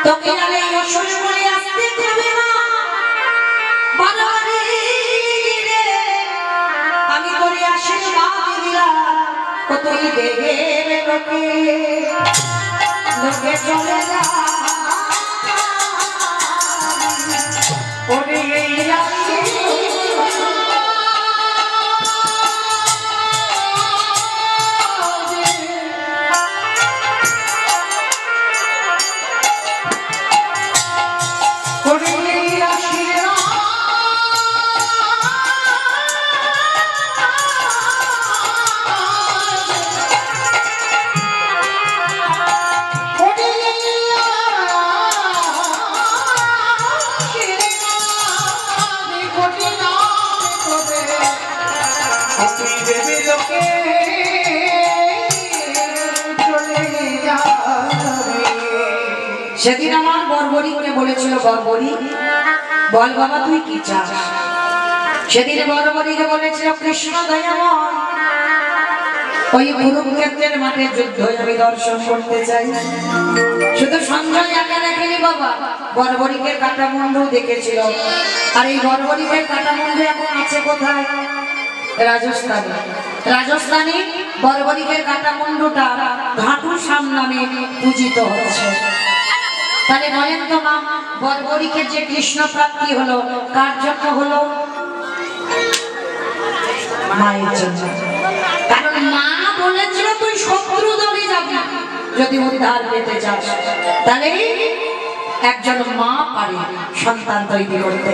তোকে জানে অসুরে বলে আসতে দেবে না বানারে আমি তোরে আশীর্বাদ দিলাম তুই দেবে লোকে লোকে চলে যা ওরে সেদিন আমার বর্বরীকে বলেছিল বর্বরী বল বাবা তুই কি চাস সেদিন বর্বরীকে বলেছিল কৃষ্ণ দয়াময় ওই কুরুক্ষেত্রের মাঠে যুদ্ধ আমি দর্শন করতে চাই শুধু সঞ্জয় একা দেখেনি বাবা বর্বরীকে কাটা মুন্ডু দেখেছিল আর এই বর্বরীকের কাটা মুন্ডু এখন আছে কোথায় রাজস্থানে রাজস্থানে বর্বরীকের কাটা মুন্ডুটা ঘাটু শাম নামে পূজিত হচ্ছে তাহলে বলেন তো মা বর্বরীকের যে কৃষ্ণ প্রাপ্তি হলো কার জন্য হলো মায়ের জন্য কারণ মা বলেছিল তুই শত্রু দলে যাবি যদি উদ্ধার পেতে চাস তাহলে একজন মা পারে সন্তান তৈরি করতে।